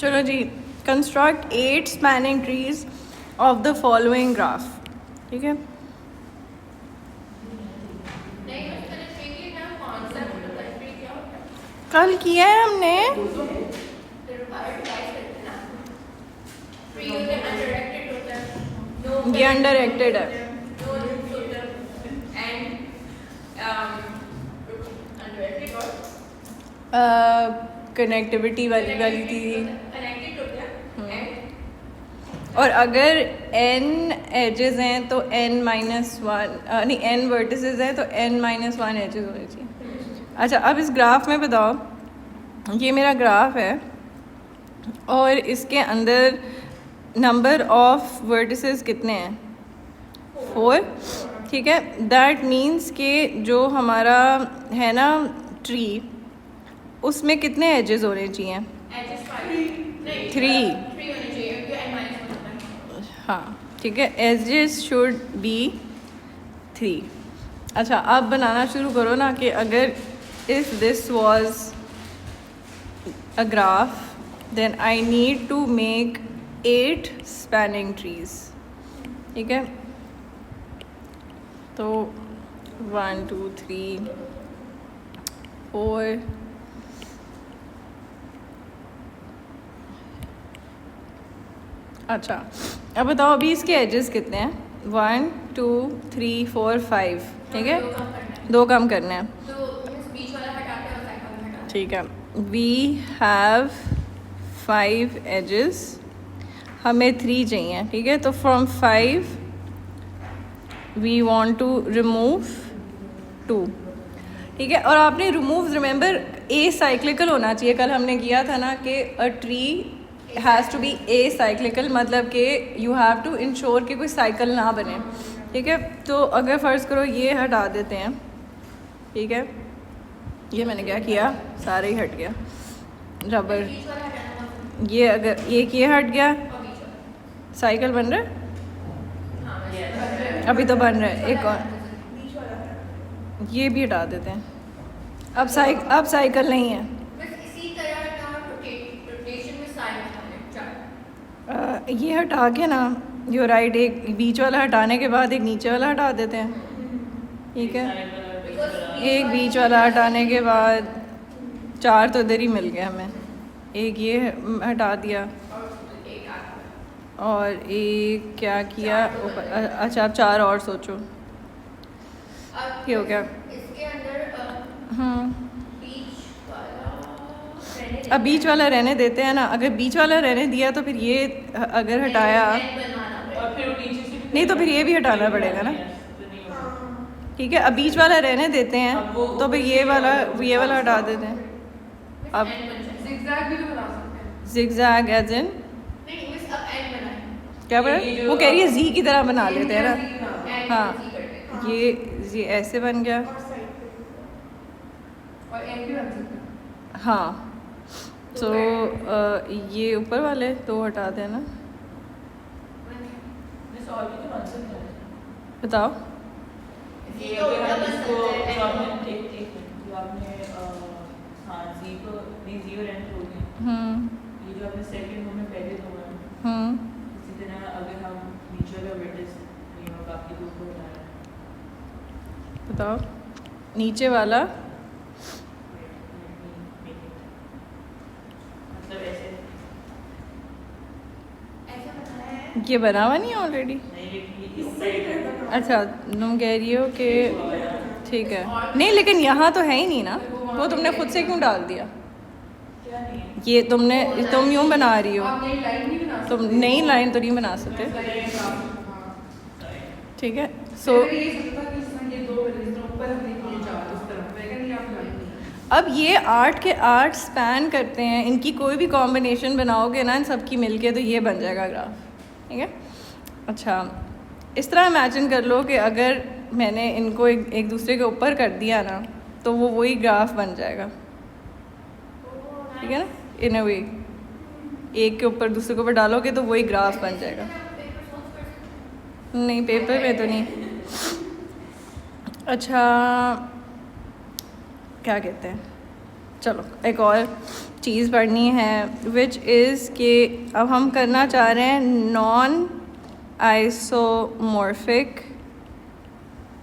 चलो जी, construct 8 spanning trees of the following graph. ठीक है, कल किया है हमने। ये अंडरएक्टेड है। कनेक्टिविटी वाली वाली थी। और अगर n एजेस हैं तो n-1 नहीं, n वर्टिसेस हैं तो n-1 एजेस होने चाहिए। अच्छा, अब इस ग्राफ में बताओ, ये मेरा ग्राफ है और इसके अंदर नंबर ऑफ वर्टिसेस कितने हैं? 4। ठीक है, दैट मीन्स कि जो हमारा है ना ट्री, उसमें कितने एजेस होने चाहिए? 3। हाँ ठीक है, एजेस शुड बी 3। अच्छा, अब बनाना शुरू करो ना कि अगर if this was a graph then I need to make 8 spanning trees. ठीक है, तो 1 2 3 4 अच्छा, अब बताओ अभी इसके एजेस कितने हैं? 1 2 3 4 5। ठीक है, 2 कम करने हैं। ठीक है, वी हैव 5 एजेस, हमें 3 चाहिए। ठीक है, तो from 5 we want to remove 2। ठीक है, और आपने रिमूव, रिमेंबर ए साइक्लिकल होना चाहिए। कल हमने किया था ना कि a tree has to be a cyclical, मतलब कि यू हैव टू इंश्योर कि कोई साइकिल ना बने। ठीक है, तो अगर फ़र्ज़ करो ये हटा देते हैं। ठीक है, ये मैंने क्या किया, सारे ही हट गया रबर। ये अगर एक ये हट गया, साइकिल बन रहा है, अभी तो बन रहा है। एक और ये भी हटा देते हैं। अब साइकिल नहीं है। ये हटा के ना, यो राइट, एक बीच वाला हटाने के बाद एक नीचे वाला हटा देते हैं। ठीक है, एक बीच वाला हटाने के बाद 4 तो इधर ही मिल गया हमें। एक ये हटा दिया और एक क्या किया ऊपर। अच्छा, अब 4 और सोचो, ये हो गया। अब बीच वाला रहने देते हैं ना। अगर बीच वाला रहने दिया तो फिर ये अगर हटाया नहीं तो फिर ये भी हटाना पड़ेगा ना। ठीक है, अब बीच वाला रहने देते हैं तो फिर ये वाला हटा देते हैं। अब जिगजैग एज इन क्या बना, वो कह रही है जी की तरह बना लेते हैं ना। हाँ, ये ऐसे बन गया। हाँ, तो ये ऊपर वाले तो हटा देना। बताओ। बताओ नीचे वाला। ये बना हुआ नहीं है ऑलरेडी? अच्छा, तुम कह रही हो कि ठीक है। नहीं, लेकिन यहाँ तो है ही नहीं ना, वो तुमने खुद से क्यों डाल दिया? ये तुम यूँ बना रही हो, तुम नई लाइन तो नहीं बना सकते। ठीक है, सो अब ये 8 के 8 स्पैन करते हैं। इनकी कोई भी कॉम्बिनेशन बनाओगे ना इन सब की मिलके, तो ये बन जाएगा ग्राफ। ठीक है, अच्छा, इस तरह इमेजिन कर लो कि अगर मैंने इनको एक दूसरे के ऊपर कर दिया ना, तो वो वही ग्राफ बन जाएगा। ठीक है ना, इन अ वे एक के ऊपर दूसरे के ऊपर डालोगे तो वही ग्राफ बन जाएगा। नहीं, पेपर में तो नहीं। अच्छा, क्या कहते हैं, चलो एक और चीज़ पढ़नी है, विच इज़ कि अब हम करना चाह रहे हैं नॉन आइसोमॉर्फिक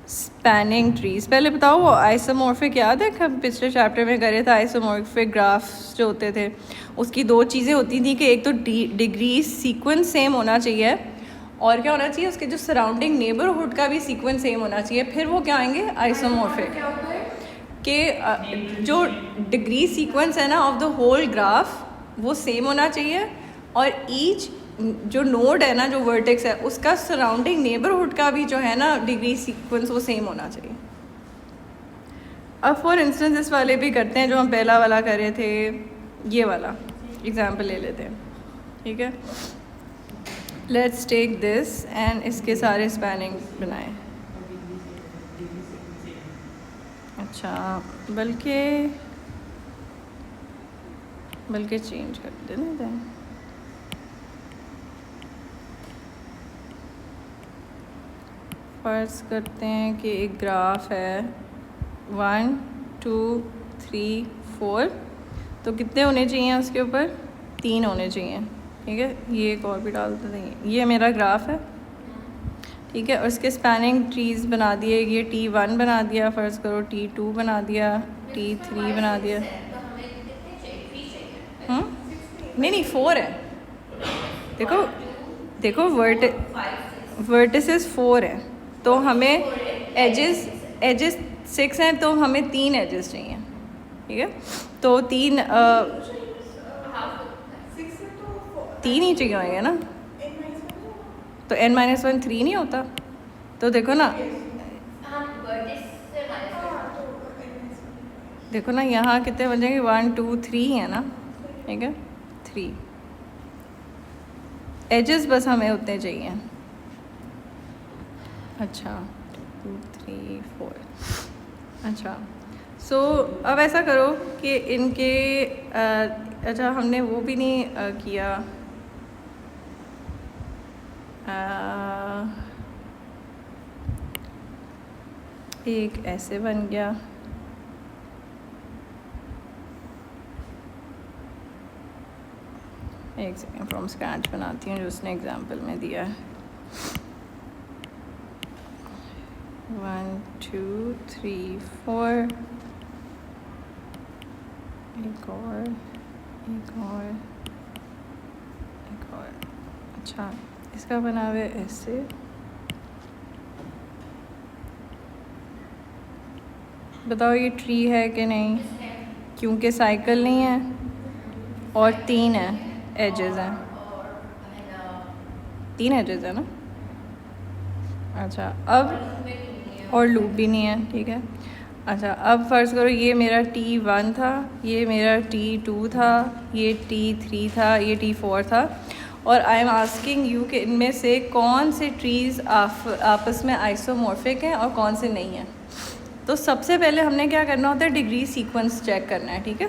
स्पैनिंग ट्रीज। पहले बताओ वो आइसोमॉर्फिक याद है, हम पिछले चैप्टर में करे थे आइसोमॉर्फिक ग्राफ्स जो होते थे, उसकी दो चीज़ें होती थी कि एक तो डिग्री सीक्वेंस सेम होना चाहिए और क्या होना चाहिए, उसके जो सराउंडिंग नेबरहुड का भी सीक्वेंस सेम होना चाहिए, फिर वो क्या आएंगे आइसोमॉर्फिक। कि जो डिग्री सीक्वेंस है ना ऑफ द होल ग्राफ वो सेम होना चाहिए और ईच जो नोड है ना, जो वर्टेक्स है, उसका सराउंडिंग नेबरहुड का भी जो है ना डिग्री सीक्वेंस वो सेम होना चाहिए। अब फॉर इंस्टेंस इस वाले भी करते हैं जो हम पहला वाला कर रहे थे, ये वाला एग्जाम्पल ले लेते हैं, ठीक है। लेट्स टेक दिस एंड इसके सारे स्पैनिंग बनाएं। अच्छा बल्कि चेंज कर देना दें। फ़र्ज़ करते हैं कि एक ग्राफ है 1 2 3 4, तो कितने होने चाहिए उसके ऊपर, 3 होने चाहिए, ठीक है। ये एक और भी डाल देते हैं, ये मेरा ग्राफ है, ठीक है। और इसके स्पैनिंग ट्रीज़ बना दिए, ये T1 बना दिया, फ़र्ज़ करो T2 बना दिया, T3 बना दिया। नहीं 4 है, देखो वर्टिसेस 4 हैं, तो हमें एजेस 6 हैं, तो हमें 3 एजेस चाहिए, ठीक है। तो 3 ही चाहिए होंगे ना, तो n-1 3 नहीं होता, तो देखो ना यहाँ कितने बन जाएंगे, 1 2 3 है ना, ठीक है, 3 एजेस बस हमें उतने चाहिए। अच्छा 2 3 4, अच्छा सो अब ऐसा करो कि इनके अच्छा हमने वो भी नहीं किया, एक ऐसे बन गया, एक सेकेंड फ्रॉम स्क्रैच बनाती हूँ जो उसने एग्जाम्पल में दिया है। 1 2 3 4, एक और। अच्छा इसका बना हुआ ऐसे, बताओ ये ट्री है कि नहीं, क्योंकि साइकिल नहीं है और 3 है एजेस हैं, 3 एजेस है ना। अच्छा अब और लूप भी नहीं है, ठीक है। अच्छा अब फ़र्ज़ करो ये मेरा T1 था, ये मेरा T2 था, ये T3 था, ये T4 था, और आई एम आस्किंग यू कि इनमें से कौन से ट्रीज़ आपस में आइसोमॉर्फिक हैं और कौन से नहीं हैं। तो सबसे पहले हमने क्या करना होता है, डिग्री सीक्वेंस चेक करना है, ठीक है।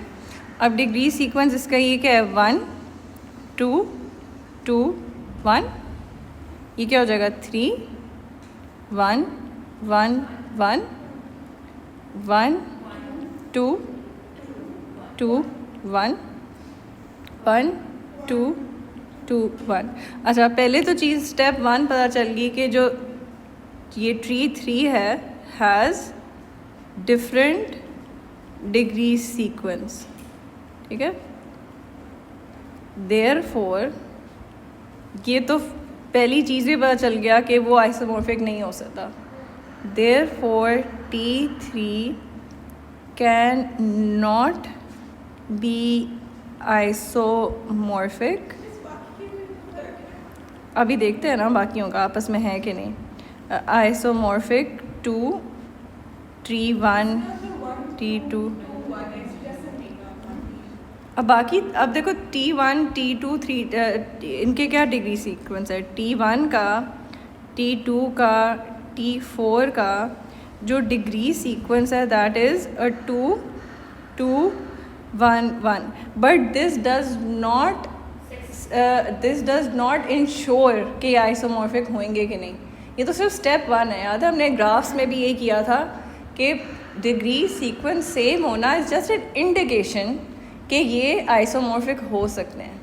अब डिग्री सीक्वेंस इसका ये क्या है, 1 2 2 1, ये क्या हो जाएगा 3 1 1 1 1 2 2 1 1 2 2 1। अच्छा पहले तो चीज़ स्टेप 1 पता चल गई कि जो ये ट्री 3 है हैज़ डिफरेंट डिग्री सीक्वेंस, ठीक है। देयरफॉर ये तो पहली चीज़ भी पता चल गया कि वो आइसोमॉर्फिक नहीं हो सकता। Therefore T3 can not be isomorphic. अभी देखते हैं ना बाकियों का आपस में है कि नहीं। आइसोमॉर्फिक टू T1 T2, अब बाकी अब देखो T1 T2 3 इनके क्या डिग्री सीक्वेंस है, T1 का T2 का T4 का जो डिग्री सीक्वेंस है that is 2 2 1 1, but this does not ensure कि आइसोमॉर्फिक होंगे कि नहीं। ये तो सिर्फ स्टेप 1 है। याद है हमने ग्राफ्स में भी ये किया था कि डिग्री सीक्वेंस सेम होना इज़ जस्ट एन इंडिकेशन कि ये आइसोमॉर्फिक हो सकते हैं।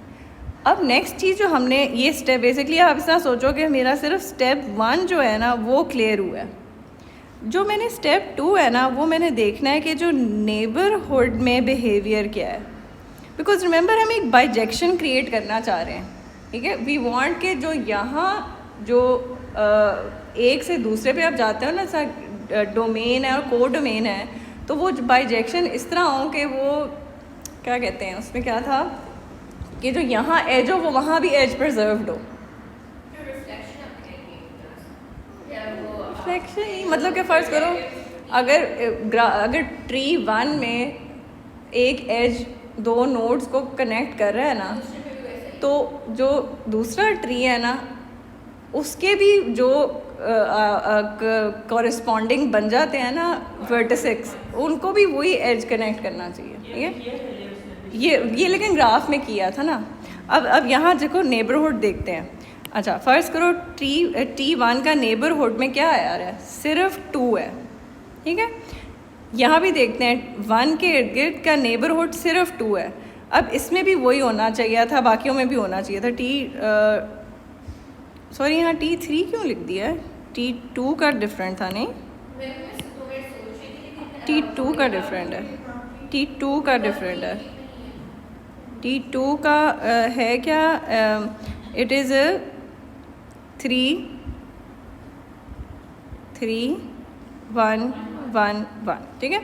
अब नेक्स्ट चीज़ जो हमने ये स्टेप, बेसिकली आप इतना सोचो कि मेरा सिर्फ स्टेप 1 जो है ना वो क्लियर हुआ है। जो मैंने स्टेप 2 है ना वो मैंने देखना है कि जो नेबरहुड में बिहेवियर क्या है, बिकॉज रिमेंबर हम एक बाइजेक्शन क्रिएट करना चाह रहे हैं, ठीक है। वी वांट के जो यहाँ जो एक से दूसरे पे आप जाते हो ना, सा डोमेन है और को डोमेन है, तो वो बाइजेक्शन इस तरह हो कि वो क्या कहते हैं उसमें क्या था कि जो यहाँ एज हो वो वहाँ भी एज प्रिजर्व्ड हो। रिफ्लेक्शन नहीं, मतलब कि फ़र्ज़ करो अगर ट्री 1 में एक एज 2 नोड्स को कनेक्ट कर रहा है ना, तो जो दूसरा ट्री है ना उसके भी जो कॉरेस्पॉन्डिंग बन जाते हैं ना वर्टिसेस, उनको भी वही एज कनेक्ट करना चाहिए, ठीक है। ये लेकिन ग्राफ में किया था ना। अब यहाँ देखो नेबरहुड देखते हैं। अच्छा फ़र्ज़ करो T1 का नेबरहुड में क्या आ रहा है, सिर्फ 2 है, ठीक है। यहाँ भी देखते हैं 1 के इर्द गिर्द का नेबरहुड सिर्फ 2 है। अब इसमें भी वही होना चाहिए था, बाकियों में भी होना चाहिए था। सॉरी यहाँ T3 क्यों लिख दिया है, T2 का डिफरेंट था, नहीं T2 का डिफरेंट है, T2 का डिफरेंट है, T2 का है क्या, इट इज़ 3 3 1 1 1, ठीक है।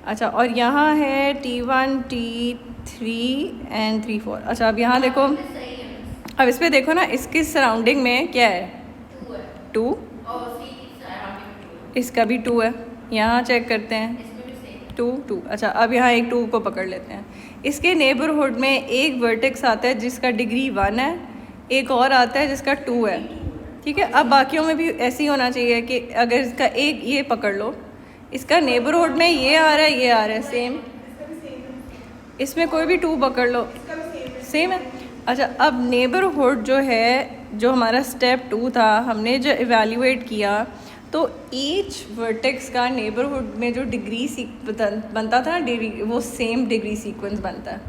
अच्छा और यहाँ है T1 T3 एंड 3 4। अच्छा अब यहाँ देखो, अब इस पर देखो ना, इसकी सराउंडिंग में क्या है, 2, इसका भी 2 है। यहाँ चेक करते हैं 2 2। अच्छा अब यहाँ एक 2 को पकड़ लेते हैं। इसके नेबरहुड में एक वर्टेक्स आता है जिसका डिग्री 1 है, एक और आता है जिसका 2 है, ठीक है। अब बाकियों में भी ऐसे ही होना चाहिए कि अगर इसका एक ये पकड़ लो, इसका नेबरहुड में ये आ रहा है, ये आ रहा है सेम, इसमें कोई भी 2 पकड़ लो सेम है। अच्छा अब नेबरहुड जो है, जो हमारा स्टेप 2 था, हमने जो इवेल्युएट किया, तो ईच वर्टेक्स का नेबरहुड में जो डिग्री बनता था डिग्री, वो सेम डिग्री सीक्वेंस बनता है।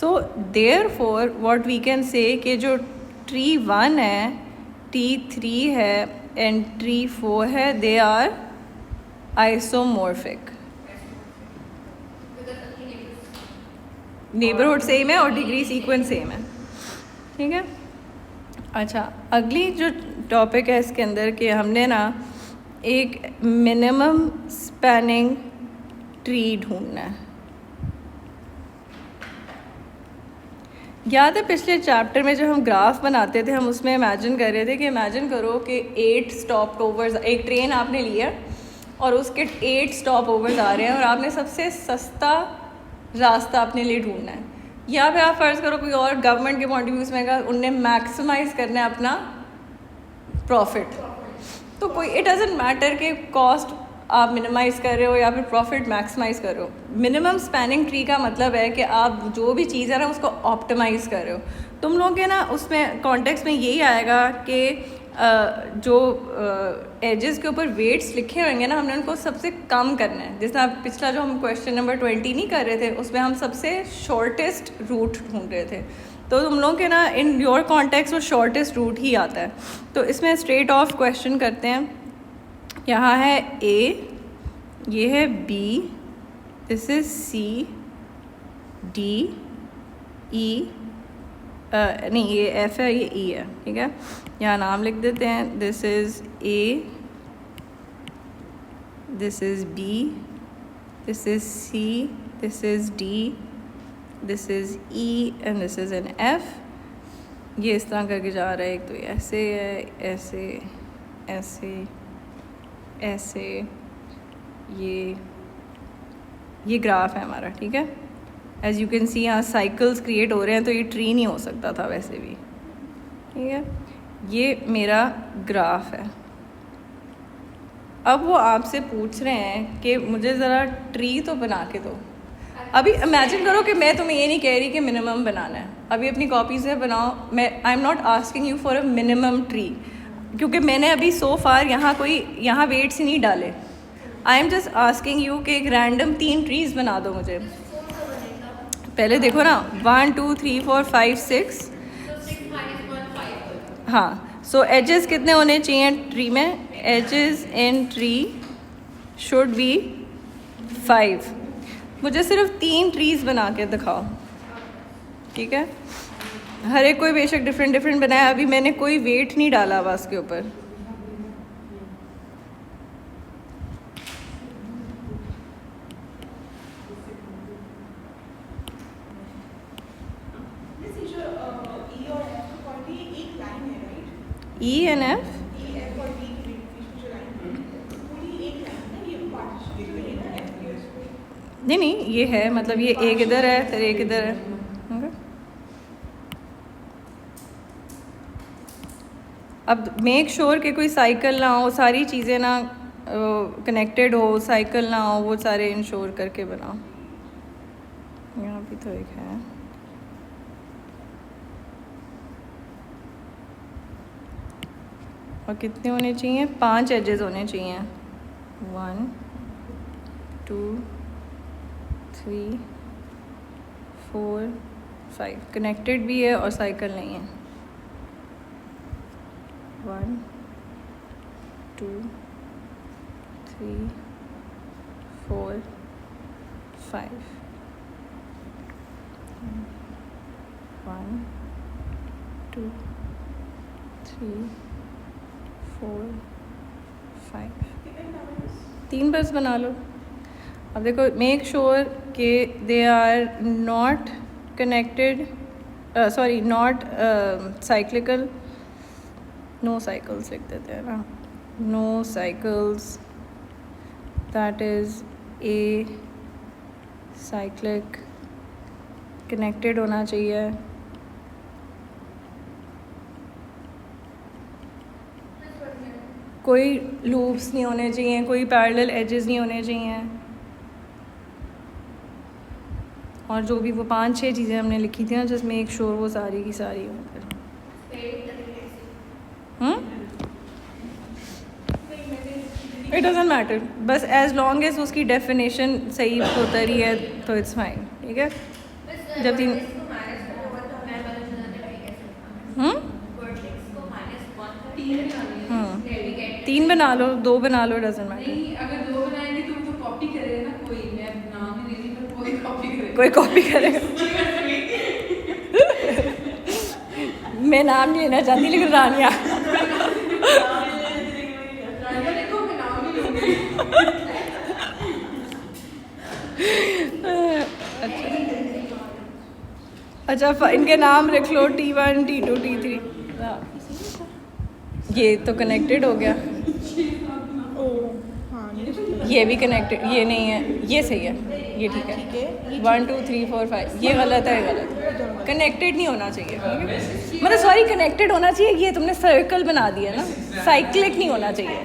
So therefore what we can say कि जो ट्री 1 है, T3 है एंड ट्री 4 है, they are isomorphic. Neighbourhood same है और डिग्री सीक्वेंस सेम है, ठीक है। अच्छा अगली जो टॉपिक है इसके अंदर कि हमने ना एक मिनिमम स्पैनिंग ट्री ढूंढना है। याद है पिछले चैप्टर में जो हम ग्राफ बनाते थे, हम उसमें इमेजिन कर रहे थे कि इमेजिन करो कि 8 स्टॉप ओवर्स, एक ट्रेन आपने लिया और उसके 8 स्टॉप ओवर्स आ रहे हैं और आपने सबसे सस्ता रास्ता अपने लिए ढूंढना है। या फिर आप फ़र्ज़ करो कोई और गवर्नमेंट के पॉइंट ऑफ व्यू में कहा उनने मैक्सिमाइज़ करना है अपना प्रॉफिट, तो कोई इट डज़ंट मैटर कि कॉस्ट आप मिनिमाइज़ कर रहे हो या फिर प्रॉफिट मैक्सिमाइज़ कर रहे हो। मिनिमम स्पैनिंग ट्री का मतलब है कि आप जो भी चीज़ है ना उसको ऑप्टिमाइज़ कर रहे हो। तुम लोग के ना उसमें कॉन्टेक्स्ट में यही आएगा कि जो एजेस के ऊपर वेट्स लिखे होंगे ना, हमने उनको सबसे कम करना है। जैसे आप पिछला जो हम क्वेश्चन नंबर 20 नहीं कर रहे थे, उसमें हम सबसे शॉर्टेस्ट रूट ढूंढ रहे थे, तो तुम लोग के ना इन योर कॉन्टेक्स्ट वो शॉर्टेस्ट रूट ही आता है। तो इसमें स्ट्रेट ऑफ क्वेश्चन करते हैं। यहाँ है A, ये है B, this is C, D, E, नहीं ये F है, ये E है, ठीक है। यहाँ नाम लिख देते हैं, this is A, this is B, this is C, this is D, this is E and this is an F। ये इस तरह करके जा रहा है, एक तो ऐसे है, ऐसे ऐसे ऐसे, ये ग्राफ है हमारा, ठीक है। एज़ यू कैन सी यहाँ साइकिल्स क्रिएट हो रहे हैं, तो ये ट्री नहीं हो सकता था वैसे भी, ठीक है। ये मेरा ग्राफ है। अब वो आपसे पूछ रहे हैं कि मुझे ज़रा ट्री तो बना के दो। अभी इमेजिन करो कि मैं तुम्हें ये नहीं कह रही कि मिनिमम बनाना है, अभी अपनी कॉपी से बनाओ। मैं I am not asking you for a minimum tree, क्योंकि मैंने अभी सो फार यहाँ वेट्स ही नहीं डाले। I am just asking you कि एक रैंडम 3 ट्रीज बना दो मुझे। पहले देखो ना, 1 2 3 4 5 6। हाँ, सो एजेस कितने होने चाहिए ट्री में? Edges in tree should be 5। मुझे सिर्फ 3 ट्रीज बना के दिखाओ, ठीक है? हर एक कोई बेशक डिफरेंट डिफरेंट बनाया, अभी मैंने कोई वेट नहीं डाला हुआ उसके ऊपर। ई एंड एफ नहीं नहीं, ये है मतलब ये एक इधर है फिर एक इधर है। okay? अब मेक श्योर कि कोई साइकिल ना हो, सारी चीज़ें ना कनेक्टेड हो, साइकिल ना हो, वो सारे इंश्योर करके बनाओ। यहाँ भी तो एक है। और कितने होने चाहिए? 5 एजेस होने चाहिए। 1 2 3 4 5 कनेक्टेड भी है और साइकिल नहीं है। 1 2 3 4 5 1 2 3 4 5 3 बस बना लो। अब देखो, मेक श्योर कि they are not connected, sorry not cyclical. No cycles लिख देते हैं ना, no cycles, that is a cyclic, connected होना चाहिए। कोई लूप्स नहीं होने चाहिए, कोई पैरेलल एजेस नहीं होने चाहिए। और जो भी वो 5-6 चीज़ें हमने लिखी थी ना, जस्ट मेक श्योर वो सारी की सारी हो। इट डजंट मैटर, बस एज लॉन्ग एज उसकी डेफिनेशन सही होता रही है तो इट्स फाइन, ठीक है? जब 3 बना लो, 2 बना लो, डजंट मैटर। अगर 2 बनाएंगे तो कॉपी करेगा ना कोई, मैं नाम ही नहीं, पर कोई कॉपी करेगा। कोई कॉपी करेगा। मैं नाम नहीं लेना चाहती, लेकिन रानिया देखो मैं नाम ही लूंगी। अच्छा, इनके नाम रख लो T1 T2 T3। ये तो कनेक्टेड हो गया। ये भी कनेक्टेड, ये नहीं है, ये सही है, ये ठीक है। 1 2 3 4 5, ये गलत है, ये गलत है, कनेक्टेड नहीं होना चाहिए। मतलब सॉरी, कनेक्टेड होना चाहिए। ये तुमने सर्कल बना दिया ना, साइक्लिक नहीं होना चाहिए।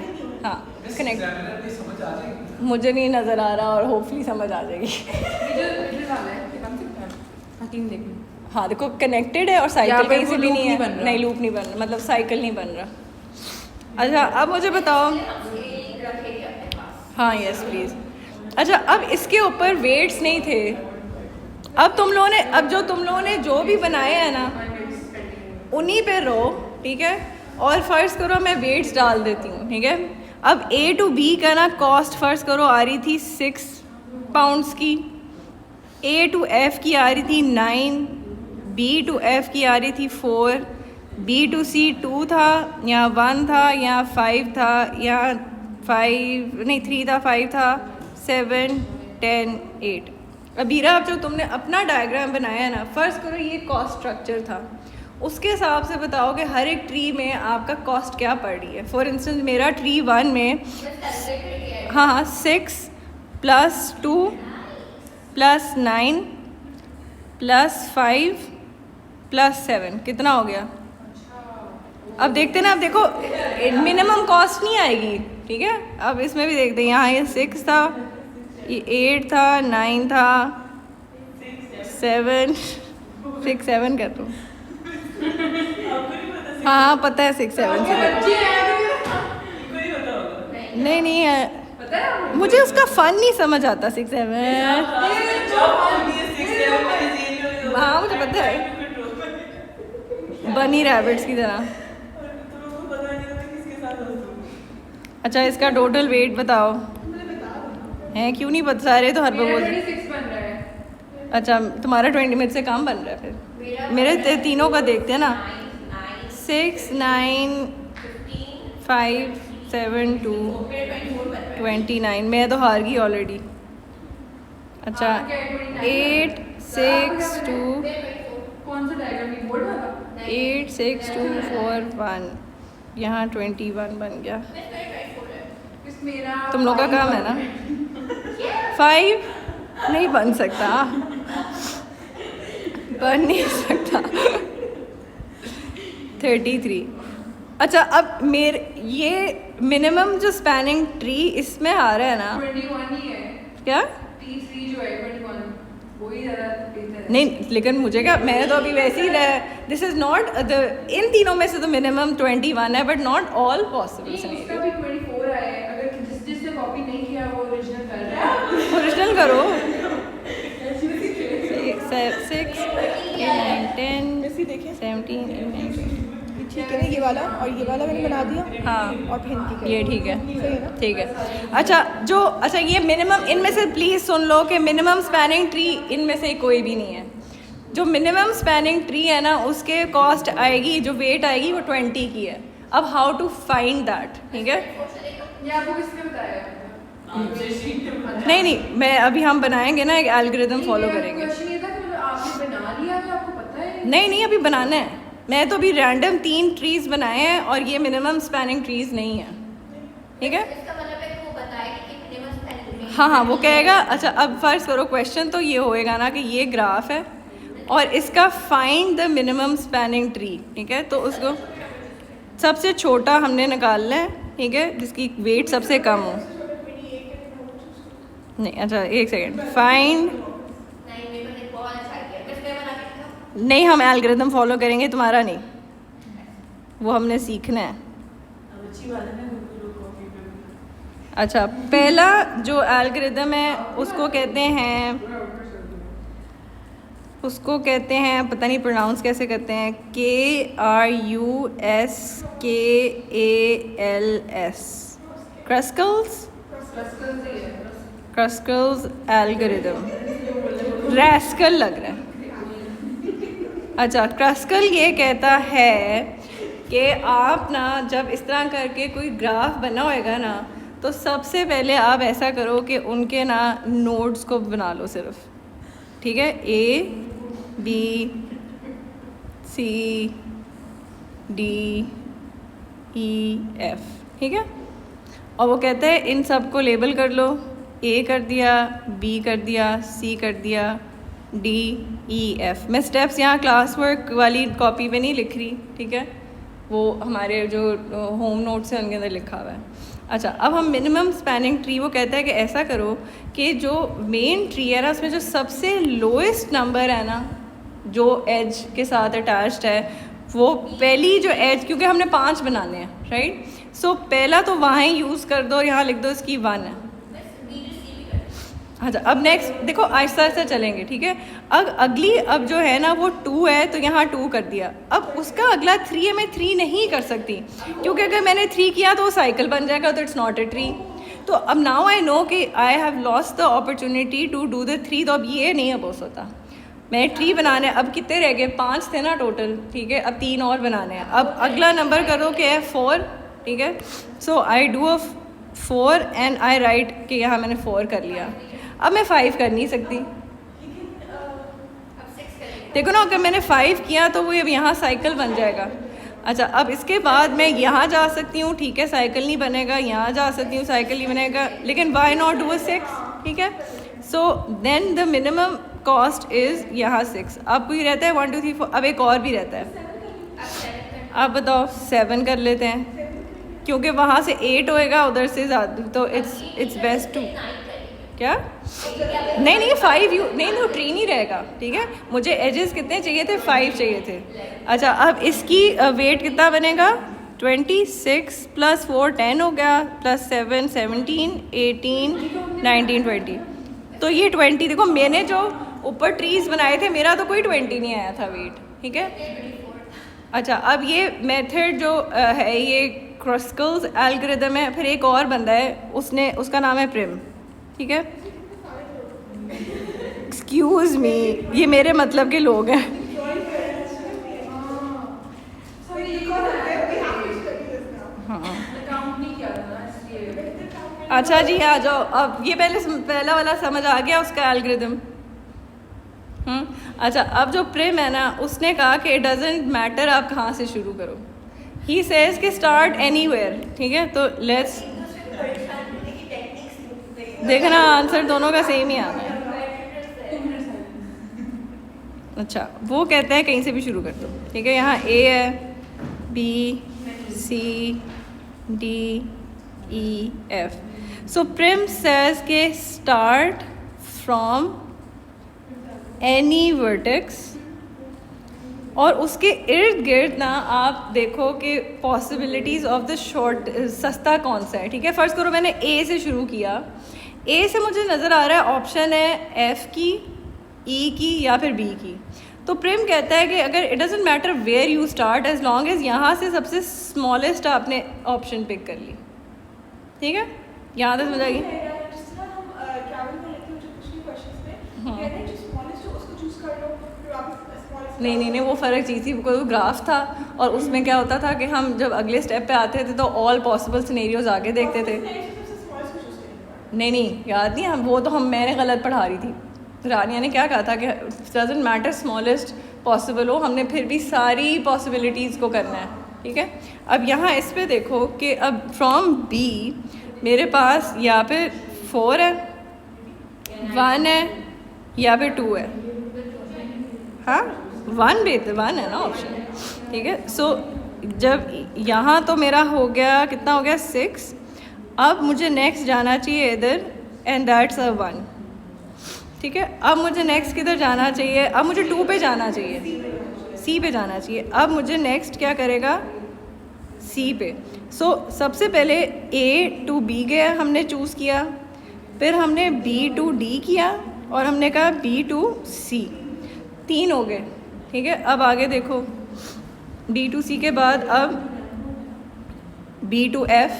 हाँ, कनेक्ट मुझे नहीं नज़र आ रहा और होपफुली समझ आ जाएगी। हाँ देखो, कनेक्टेड है और साइकिल कहीं से भी नहीं है, नहीं लूप नहीं बन रहा, मतलब साइकिल नहीं बन रहा। अच्छा, अब मुझे बताओ। हाँ यस प्लीज़। अच्छा, अब इसके ऊपर वेट्स नहीं थे। अब तुम लोगों ने, अब जो तुम लोगों ने जो भी बनाए हैं ना, उन्हीं पे रहो, ठीक है? और फ़र्ज़ करो मैं वेट्स डाल देती हूँ, ठीक है? अब A to B का ना कॉस्ट फ़र्ज़ करो आ रही थी 6 पाउंड्स की, A to F की आ रही थी 9, B to F की आ रही थी 4, B to C 2 था या 1 था या 5 था या 5 नहीं 3 था, 5 था, 7 10 8। अबीरा, अब जो तुमने अपना डायग्राम बनाया है ना, फ़र्ज़ करो ये कॉस्ट स्ट्रक्चर था, उसके हिसाब से बताओ कि हर एक ट्री में आपका कॉस्ट क्या पड़ रही है। फॉर इंस्टेंस मेरा ट्री 1 में हाँ 6 + 2 + 9 + 5 + 7 कितना हो गया? अब देखते ना, अब देखो मिनिमम कॉस्ट नहीं आएगी, ठीक है? अब इसमें भी देखते हैं, यहाँ ये 6 था, ये 8 था, 9 था, 7 6 7 कर दो। हाँ पता है 6 7 से नहीं नहीं है, पता है आपको? मुझे उसका फन नहीं समझ आता 6 7। हाँ मुझे पता है, बनी रैबिट्स की तरह। अच्छा इसका टोटल वेट बताओ। है क्यों नहीं बता, सारे तो हर बार मेरा बोल। 26 बन रहा है। अच्छा तुम्हारा 20 मिनट से कम बन रहा है फिर। मेरे तीनों का देखते हैं ना। 6 9 5 7 2 29। मैं तो हार गई ऑलरेडी। अच्छा 8 6 2 कौन सा डायग्राम ये बोर्ड वाला? 8 6 2 4 1। यहाँ 21 बन गया। इस मेरा तुम लोग का काम है ना। 5 नहीं बन सकता, बन नहीं सकता। 33। अच्छा अब मेरे ये मिनिमम जो स्पैनिंग ट्री इसमें आ रहा है ना। 21 ही है। क्या? T3 जो है 21 वही ज़्यादा बेहतर है। नहीं लेकिन मुझे क्या, मैंने तो अभी वैसे ही दिस इज नॉट द, इन तीनों में से तो मिनिमम 21 है बट नॉट ऑल पॉसिबल नहीं, उसका सिनेरियो। भी 24 आया है। अगर जिसने कॉपी नहीं किया वो ओरिजिनल कर रहा है। ओरिजिनल करो। 6 8 9 10 वैसे ही देखें 17 18 ठीक है ना, ये वाला और ये वाला मैंने बना दिया। हाँ और फिर इनकी ये ठीक है, सही है ना। ठीक है। अच्छा ये मिनिमम, इनमें से प्लीज़ सुन लो कि मिनिमम स्पैनिंग ट्री इनमें से कोई भी नहीं है। जो मिनिमम स्पैनिंग ट्री है ना उसके कॉस्ट आएगी, जो वेट आएगी वो 20 की है। अब हाउ टू फाइंड दैट, ठीक है। ये आपको किसने बताया? नहीं मैं अभी हम बनाएंगे ना, एक एल्गोरिथम फॉलो करेंगे। क्वेश्चन ये था कि मतलब आपने बना लिया है, आपको पता है? नहीं अभी बनाना है। मैं तो अभी रैंडम 3 ट्रीज बनाए हैं और ये मिनिमम स्पैनिंग ट्रीज नहीं है, ठीक है। इसका मतलब है कि वो बताएगा कि मिनिमम स्पैनिंग। हाँ वो कहेगा। अच्छा अब फर्ज करो क्वेश्चन तो ये होएगा ना कि ये ग्राफ है और इसका find the minimum spanning tree, ठीक है। तो उसको सबसे छोटा हमने निकालना है, ठीक है, जिसकी वेट सबसे कम हो। नहीं अच्छा एक सेकेंड, फाइंड। नहीं मेरे को बहुत अच्छा आइडिया, बस मैं बना के दिखाऊं? नहीं हम एल्गोरिथम फॉलो करेंगे, तुम्हारा नहीं, वो हमने सीखना है। अच्छा पहला जो एल्गोरिथम है उसको कहते हैं पता नहीं प्रोनाउंस कैसे करते हैं, KRUSKALS, क्रस्कल्स एल्गोरिथम। रैस्कल लग रहा है। अच्छा क्रस्कल ये कहता है कि आप ना जब इस तरह करके कोई ग्राफ बना होएगा ना तो सबसे पहले आप ऐसा करो कि उनके ना नोड्स को बना लो सिर्फ, ठीक है। A B C D E F, ठीक है। और वो कहते हैं इन सब को लेबल कर लो। A कर दिया, B कर दिया, C कर दिया, D E F। मैं स्टेप्स यहाँ क्लास वर्क वाली कॉपी पे नहीं लिख रही, ठीक है, वो हमारे जो होम नोट्स हैं उनके अंदर लिखा हुआ है। अच्छा अब हम मिनिमम स्पैनिंग ट्री, वो कहता है कि ऐसा करो कि जो मेन ट्री है ना उसमें जो सबसे लोएस्ट नंबर है ना जो एज के साथ अटैच्ड है, वो पहली जो एज, क्योंकि हमने 5 बनाने हैं राइट, सो पहला तो वहाँ ही यूज़ कर दो और यहाँ लिख दो इसकी 1 है। अच्छा अब नेक्स्ट देखो आहिस्ता आहिस्ता चलेंगे, ठीक है। अब जो है ना वो 2 है तो यहाँ 2 कर दिया। अब उसका अगला 3 है, मैं 3 नहीं कर सकती क्योंकि अगर मैंने 3 किया तो वो साइकिल बन जाएगा, तो इट्स नॉट ए ट्री। तो अब नाउ आई नो कि I have lost the opportunity to do the 3, तो अब ये नहीं अब हो सकता। मैं ट्री बनाने, अब कितने रह गए, 5 थे ना टोटल, ठीक है। अब 3 और बनाने हैं। अब अगला नंबर करो कि है 4, ठीक है। So I do a 4 and I write कि यहाँ मैंने 4 कर लिया। अब मैं 5 कर नहीं सकती, देखो ना, अगर मैंने 5 किया तो वो अब यहाँ साइकिल बन जाएगा। अच्छा अब इसके बाद मैं यहाँ जा सकती हूँ, ठीक है, साइकिल नहीं बनेगा, यहाँ जा सकती हूँ, साइकिल नहीं बनेगा, लेकिन वाई नॉट डू अ 6, ठीक है। So then the minimum cost is यहाँ 6। अब कोई रहता है 1 2 3 4, अब एक और भी रहता है। आप बताओ 7 कर लेते हैं क्योंकि वहाँ से 8 होएगा, उधर से ज़्यादा, तो इट्स बेस्ट टू क्या नहीं 5 नहीं ट्री नहीं रहेगा, ठीक है। मुझे एजेस कितने चाहिए थे, 5 चाहिए थे। अच्छा अब इसकी वेट कितना बनेगा, 26 + 4 10 हो गया, +7 17 18 19 20। तो ये 20 देखो, मैंने जो ऊपर ट्रीज बनाए थे मेरा तो कोई 20 नहीं आया था वेट, ठीक है। अच्छा, अब ये मेथड जो है ये क्रस्कल्स एल्गोरिदम है। फिर एक और बंदा है, उसका नाम है प्रिम, ठीक है। एक्सक्यूज़ मी, ये मेरे मतलब के लोग हैं। हाँ अकाउंट नहीं किया था ना इसलिए। अच्छा जी, आ जाओ। अब ये पहला वाला समझ आ गया उसका एल्गोरिदम। अच्छा, अब जो प्रिम है ना, उसने कहा कि इट डजेंट मैटर आप कहाँ से शुरू करो। ही सेज कि स्टार्ट एनीवेयर, ठीक है। तो लेट्स देखना, आंसर दोनों का सेम ही आना है। अच्छा, वो कहते हैं कहीं से भी शुरू कर दो, ठीक है। यहाँ ए है, B C D E F. So Prim says के स्टार्ट फ्रॉम एनी वर्टेक्स, और उसके इर्द गिर्द ना आप देखो कि पॉसिबिलिटीज़ ऑफ द शॉर्ट सस्ता कौन सा है, ठीक है। फ़र्ज़ करो मैंने ए से शुरू किया, ए से मुझे नज़र आ रहा है ऑप्शन है एफ़ की, ई की या फिर बी की। तो प्रिम कहता है कि अगर it doesn't matter where you start, as long as यहाँ से सबसे स्मॉलेस्ट आपने ऑप्शन पिक कर ली, ठीक है। यहाँ तक समझ आ गई। नहीं, वो फ़र्क चीज़ थी। कोई ग्राफ था और उसमें क्या होता था कि हम जब अगले स्टेप पे आते थे तो ऑल पॉसिबल सिनेरियोज आगे देखते थे। नहीं, याद नहीं, मैंने गलत पढ़ा रही थी। रानिया ने क्या कहा था कि डजंट मैटर स्मॉलेस्ट पॉसिबल हो, हमने फिर भी सारी पॉसिबिलिटीज़ को करना है, ठीक है। अब यहाँ इस पे देखो कि अब फ्रॉम बी मेरे पास या फिर 4 है, 1 है या फिर 2 है। हाँ, 1 है ना ऑप्शन, ठीक है। सो जब यहाँ तो मेरा हो गया, कितना हो गया 6। अब मुझे नेक्स्ट जाना चाहिए इधर, एंड दैट्स अ 1, ठीक है। अब मुझे नेक्स्ट किधर जाना चाहिए, अब मुझे 2 पे जाना चाहिए, सी पे जाना चाहिए। अब मुझे नेक्स्ट क्या करेगा, सी पे। सो सबसे पहले ए टू बी गया, हमने चूज़ किया, फिर हमने बी टू डी किया, और हमने कहा बी टू सी। 3 हो गए, ठीक है। अब आगे देखो, डी टू सी के बाद अब बी टू एफ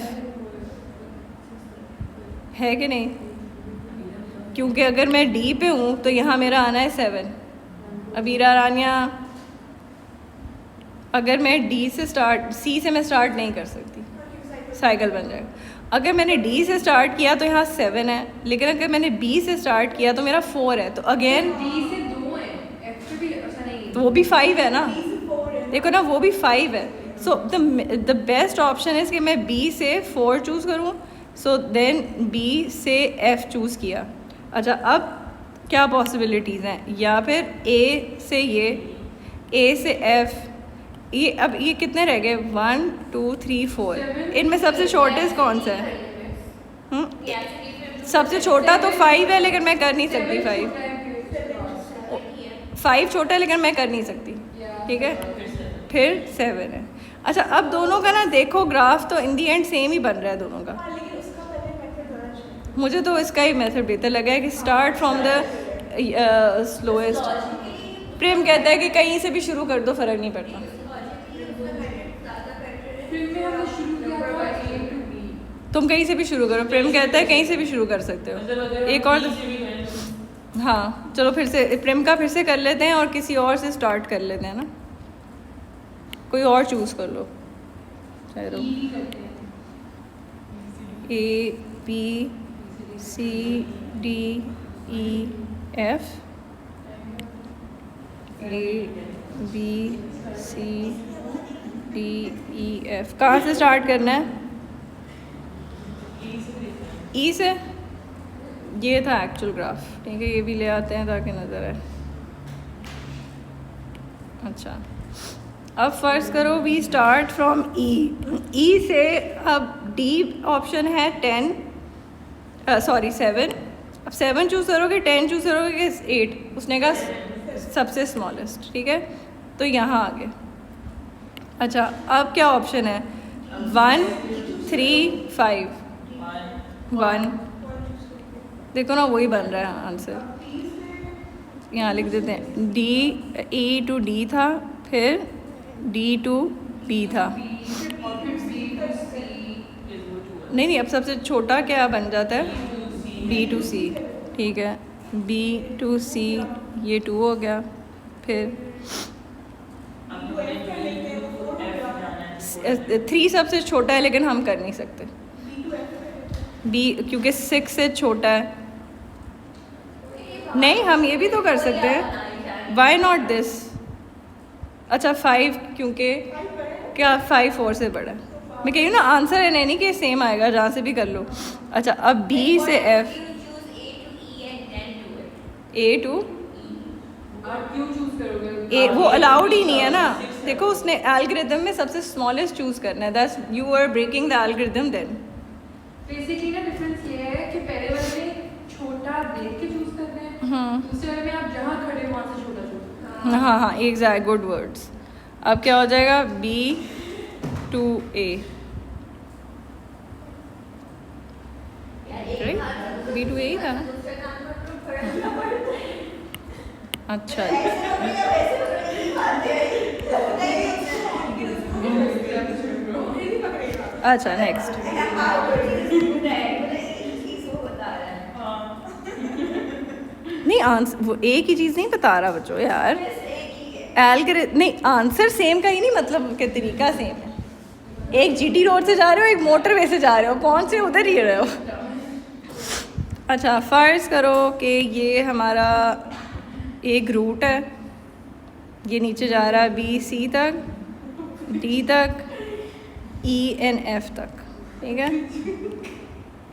है कि नहीं, क्योंकि अगर मैं डी पे हूँ तो यहाँ मेरा आना है 7। अबीरा रानिया, अगर मैं डी से स्टार्ट, सी से मैं स्टार्ट नहीं कर सकती, साइकिल बन जाएगा। अगर मैंने डी से स्टार्ट किया तो यहाँ 7 है, लेकिन अगर मैंने बी से स्टार्ट किया तो मेरा 4 है। तो अगेन डी से 2 है, एफ पे भी ऐसा नहीं। तो वो भी 5 है ना, देखो ना, वो भी 5 है। सो द बेस्ट ऑप्शन है कि मैं बी से 4 चूज़ करूँ। सो देन बी से एफ़ चूज़ किया। अच्छा, अब क्या पॉसिबिलिटीज़ हैं, या फिर ए से ये, ए से एफ़, ये अब ये कितने रह गए, 1 2 3 4। इनमें सबसे शॉर्टेस्ट कौन सा है? सबसे छोटा तो 5 है, लेकिन मैं कर नहीं सकती 5 छोटा है, लेकिन मैं कर नहीं सकती, ठीक है। फिर 7 है। अच्छा, अब दोनों का ना देखो ग्राफ तो इन दी एंड सेम ही बन रहा है दोनों का। मुझे तो इसका ही मेथड बेहतर लगा है कि स्टार्ट फ्रॉम द स्लोएस्ट। प्रेम कहता है कि कहीं से भी शुरू कर दो, फ़र्क नहीं पड़ता। फिर में हमने शुरू किया था ए टू बी। तुम कहीं से भी शुरू करो, प्रेम कहता है कहीं से भी शुरू कर सकते हो। एक और, हाँ चलो फिर से प्रेम का फिर से कर लेते हैं, और किसी और से स्टार्ट कर लेते हैं ना, कोई और चूज़ कर लो। A B C D E F, A B C D E F. कहाँ से स्टार्ट करना है? ई से। ये था एक्चुअल ग्राफ, ठीक है। ये भी ले आते हैं ताकि नज़र आए। अच्छा, अब फ़र्ज़ करो वी स्टार्ट फ्रॉम ई। ई से अब डी ऑप्शन है 7। अब 7 चूज़ करोगे, 10 चूज़ करोगे, 8। उसने कहा सबसे स्मॉलेस्ट, ठीक है। तो यहाँ आ गए। अच्छा, अब क्या ऑप्शन है? 1 3 5 1 देखो ना वही बन रहा है आंसर। यहाँ लिख देते हैं डी, E to D था, फिर D to B था। नहीं अब सबसे छोटा क्या बन जाता है? B to C, ठीक है। B to C ये 2 हो गया, फिर 3 सबसे छोटा है लेकिन हम कर नहीं सकते। B क्योंकि 6 से छोटा है। नहीं हम ये भी तो कर सकते हैं। Why not this? अच्छा 5 क्योंकि क्या 5 4 से बड़ा है। मैं कह रही हूँ ना आंसर है नहीं कि सेम आएगा जहाँ से भी कर लो। अच्छा अब B से F, A to आप क्यों चूज करोगे? ए वो अलाउड ही नहीं है ना। देखो उसने एल्गोरिथम में सबसे स्मॉलेस्ट चूज करना है। That's you are breaking the algorithm then. Basically ना डिफरेंस ये है कि पहले वाले में छोटा देख के चूज करते हैं, दूसरे वाले में आप जहाँ खड़े हो वहाँ से छोटा चूज। हाँ एग्जैक्ट, गुड वर्ड्स। अब क्या हो जाएगा? B to A, B to A ही था ना? अच्छा अच्छा नेक्स्ट। नहीं आंसर वो एक ही चीज़ नहीं बता रहा बच्चों यार। एल्गोरिथम नहीं, आंसर सेम का ही नहीं मतलब कि तरीका सेम है। एक जीटी रोड से जा रहे हो, एक मोटरवे से जा रहे हो, कौन से उधर ही रहे हो। अच्छा फ़र्ज़ करो कि ये हमारा एक रूट है, ये नीचे जा रहा है B C तक, D तक, E N F तक, ठीक है।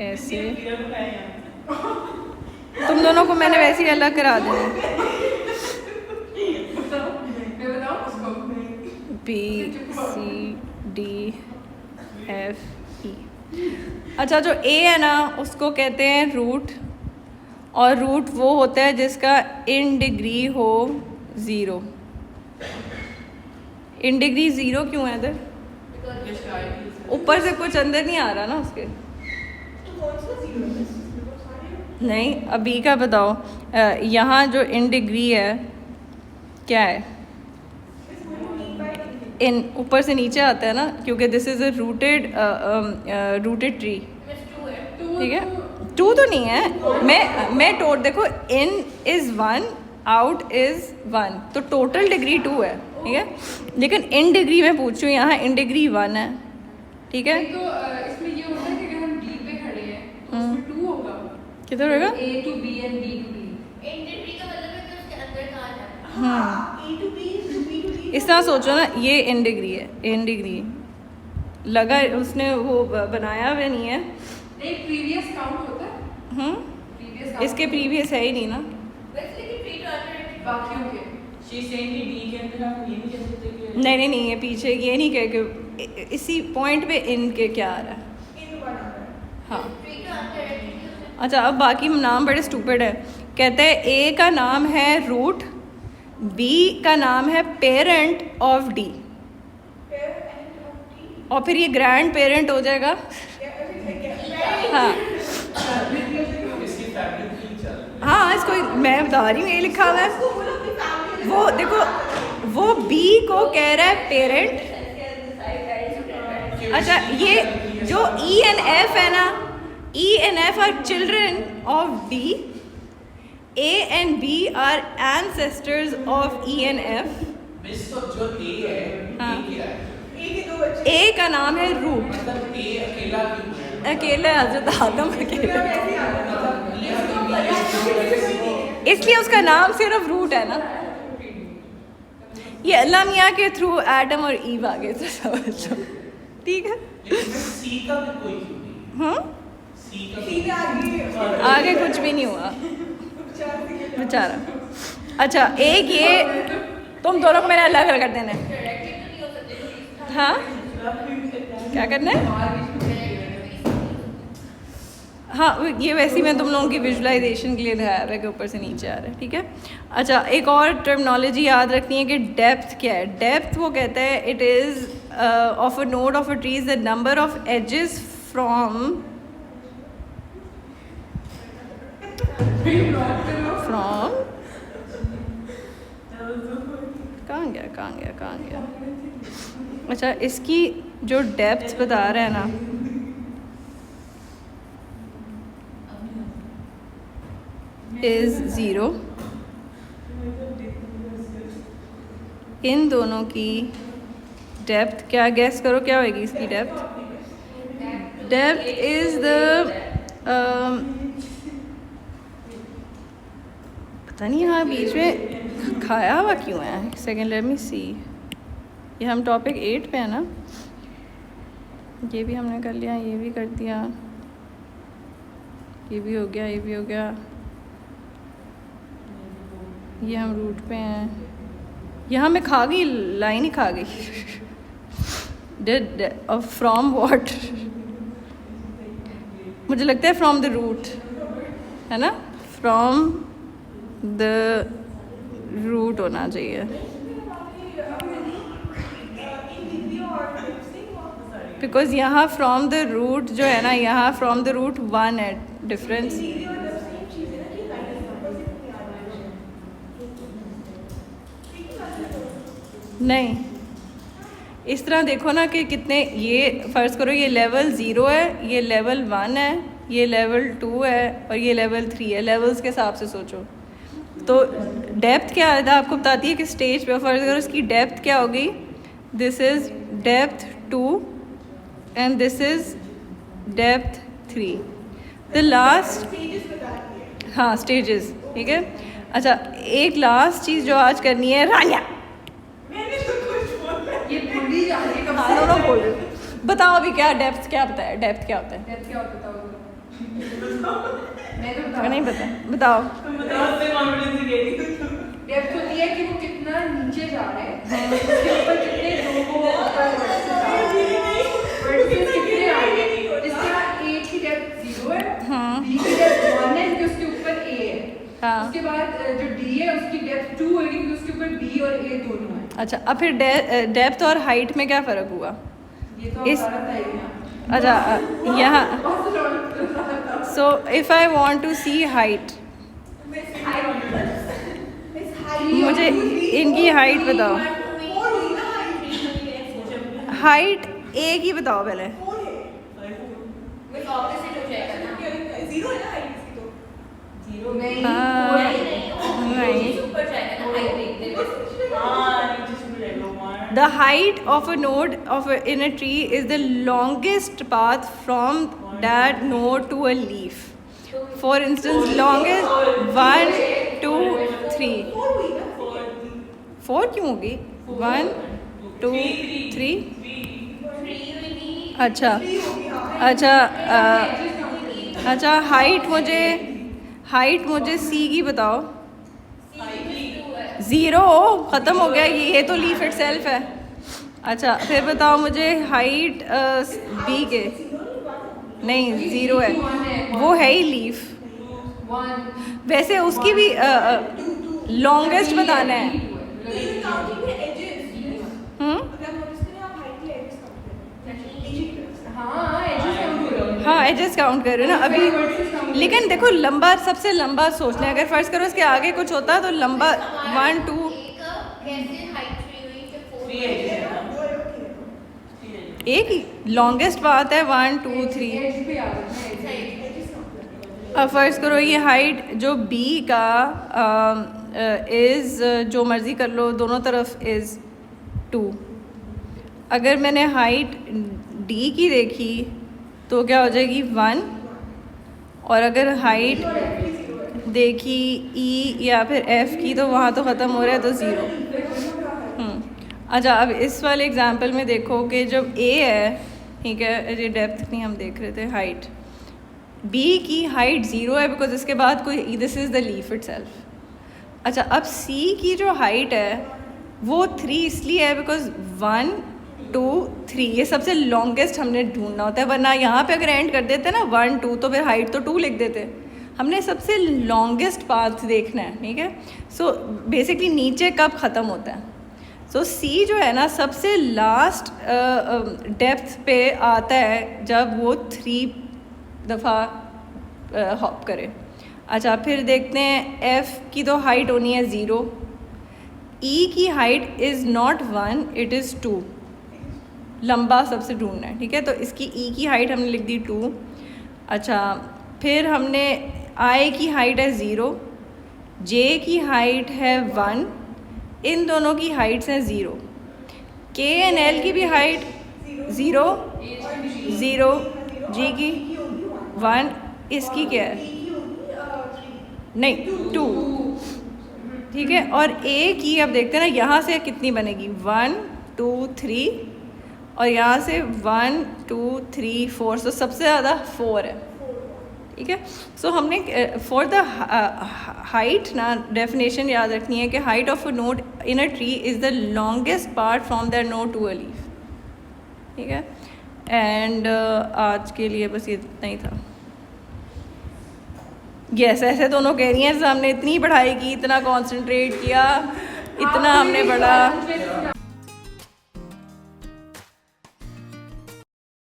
ऐसे तुम दोनों को मैंने वैसे ही अलग करा देना। मैं बताऊँ उसको? B C D F E। अच्छा जो A है ना उसको कहते हैं रूट, और रूट वो होता है जिसका इन डिग्री हो 0। इन डिग्री 0 क्यों है इधर? ऊपर से कुछ अंदर नहीं आ रहा ना उसके। नहीं अब B का बताओ। यहाँ जो इन डिग्री है क्या है? इन ऊपर से नीचे आता है ना, क्योंकि this is a rooted tree, ठीक है। 2 तो नहीं है। मैं देखो इन इज़ 1, आउट इज़ 1, तो टोटल डिग्री 2 है, ठीक है। लेकिन इन डिग्री में पूछूँ, यहाँ इन डिग्री 1 है, ठीक है। तो इसमें ये होता है कि अगर हम D पे खड़े हैं तो उसमें 2 होगा। किधर होगा? A to B and B to D। हाँ इस तरह सोचो ना, ये इन डिग्री है, इन डिग्री लगा उसने वो बनाया हुआ नहीं है। नहीं प्रीवियस काउंट होता है। प्रीवियस इसके प्रीवियस है ही नहीं ना बाकियों के। नहीं ये पीछे ये नहीं कह के इसी पॉइंट पे इनके क्या आ रहा है। हाँ अच्छा अब बाकी नाम बड़े स्टूपिड है। कहते हैं A का नाम है रूट, B का नाम है पेरेंट ऑफ D, और फिर ये ग्रैंड पेरेंट हो जाएगा। हाँ इसको मैं बता रही हूँ, ये लिखा हुआ है। वो देखो वो B को कह रहा है पेरेंट। अच्छा ये जो E and F है ना, E and F are children of D, A and B are ancestors of E and F। जो A है, हाँ। A क्या है? A का नाम है रूट। मतलब A अकेला क्यों है? अकेले हजरत आदम अकेले, इसलिए उसका नाम सिर्फ रूट है ना। ये अल्लाह मियाँ के थ्रू एडम और ईव आ गए थे, समझ लो, ठीक है। लेकिन C का भी कोई क्यों नहीं? C का भी आगे कुछ भी नहीं हुआ बेचारा। अच्छा एक ये तुम दोनों को मैंने अलग कर देना है। हाँ क्या करना है? हाँ ये वैसे ही मैं तुम लोगों की विजुलाइजेशन के लिए दिखाया है कि ऊपर से नीचे आ रहा है, ठीक है। अच्छा एक और टर्मिनोलॉजी याद रखनी है कि डेप्थ क्या है। डेप्थ वो कहता है it is of a node of a tree is the number of edges from कहाँ गया अच्छा इसकी जो डेप्थ बता रहा है ना इज़ 0 इन दोनों की डेप्थ क्या गैस करो क्या होगी इसकी डेप्थ इज़ द पता नहीं यहाँ बीच में खाया हुआ क्यों है सेकेंड लेट मी सी ये हम टॉपिक 8 पे है ना ये भी हमने कर लिया ये भी कर दिया ये भी हो गया ये भी हो गया ये हम रूट पे हैं यहाँ मैं खा गई लाइन ही खा गई फ्रॉम व्हाट मुझे लगता है फ्रॉम द रूट है ना फ्रॉम द रूट होना चाहिए बिकॉज यहाँ फ्रॉम द रूट जो है ना यहाँ फ्रॉम द रूट 1 है डिफरेंस नहीं इस तरह देखो ना कि कितने ये फ़र्ज़ करो ये लेवल 0 है ये लेवल 1 है ये लेवल 2 है और ये लेवल 3 है लेवल्स के हिसाब से सोचो तो डेप्थ क्या है आपको बताती है कि स्टेज पे फ़र्ज़ करो इसकी डेप्थ क्या होगी this is depth 2 and this is depth 3 the last हाँ स्टेजेस ठीक है अच्छा एक लास्ट चीज़ जो आज करनी है रानिया ये भूली जा रही है कब हाँ दोनों बोल रहे बताओ अभी क्या डेप्थ क्या होता है डेप्थ क्या होता है डेप्थ क्या होता है मैं तो मुझे नहीं पता बताओ डेप्थ होती है कि वो कितना नीचे जा रहे हैं उसके ऊपर कितने वर्टिकल कितने आ रहे हैं इसके बाद A की डेप्थ 0 है B की डेप्थ 1 है क्योंकि उसके ऊपर A है हाँ उसके बाद जो D है उसकी डेप्थ 2 होगी क्योंकि उसके ऊपर B और A दोनों है अच्छा अब फिर डेप्थ और हाइट में क्या फ़र्क हुआ ये तो इस हमारा तय है अच्छा यहाँ so if I want to see height मुझे इनकी हाइट बताओ हाइट ए की बताओ पहले ऑपोजिट हो जाएगा ना हाँ नहीं ऊपर जाएगा ना हाइट देखते The height of a node in a tree is the longest path from that node to a leaf. For instance, longest 1, 2, 3. 4 क्यों होगी? 1, 2, 3. अच्छा अच्छा हाइट मुझे C की बताओ 0 ख़त्म हो गया ये तो लीफ इटसेल्फ है अच्छा फिर बताओ मुझे हाइट B के नहीं 0 है वो है ही लीफ वैसे उसकी भी लॉन्गेस्ट बताना है हाँ एजेस काउंट कर रहे हो ना अभी लेकिन देखो लंबा सबसे लंबा सोच लें अगर फर्ज करो उसके आगे कुछ होता तो लंबा 1 2 कैसे हाइट 3 हुई कि 4 एक ही लॉन्गेस्ट बात है 1 2 3 अब फर्ज करो ये हाइट जो B का इज़ जो मर्ज़ी कर लो दोनों तरफ इज़ 2 अगर मैंने हाइट D की देखी तो क्या हो जाएगी 1 और अगर हाइट देखी E या फिर F की तो वहाँ तो ख़त्म हो रहा है तो 0 अच्छा अब इस वाले एग्जांपल में देखो कि जब A है ठीक है ये डेप्थ नहीं हम देख रहे थे हाइट B की हाइट 0 है बिकॉज इसके बाद कोई this is the leaf itself अच्छा अब C की जो हाइट है वो 3 इसलिए है बिकॉज 1 2 3 ये सबसे लॉन्गेस्ट हमने ढूंढना होता है वरना यहाँ पे अगर एंड कर देते ना 1 2 तो फिर हाइट तो 2 लिख देते हमने सबसे लॉन्गेस्ट पाथ देखना है ठीक है सो बेसिकली नीचे कब ख़त्म होता है सो सी जो है ना सबसे लास्ट डेप्थ पे आता है जब वो 3 दफ़ा हॉप करे। अच्छा फिर देखते हैं एफ़ की तो हाइट होनी है 0, ई की height is not 1 it is 2, लंबा सबसे ढूंढना है, ठीक है। तो इसकी ई की हाइट हमने लिख दी 2। अच्छा फिर हमने आई की हाइट है 0, जे की हाइट है 1, इन दोनों की हाइट्स हैं 0, के एंड एल की भी हाइट 0 0, जी की 1, इसकी क्या है नहीं 2, ठीक है। और ए की अब देखते हैं ना यहाँ से कितनी बनेगी 1 2 3 और यहाँ से 1 2 3 4, सो सबसे ज़्यादा 4 है, ठीक है। सो हमने फॉर द हाइट ना डेफिनेशन याद रखनी है कि height of a node in a tree is the longest part from the node to a leaf, ठीक है। एंड आज के लिए बस ये इतना ही था। यस ऐसे दोनों कह रही हैं हमने इतनी पढ़ाई की, इतना कंसंट्रेट किया, इतना हमने पढ़ा।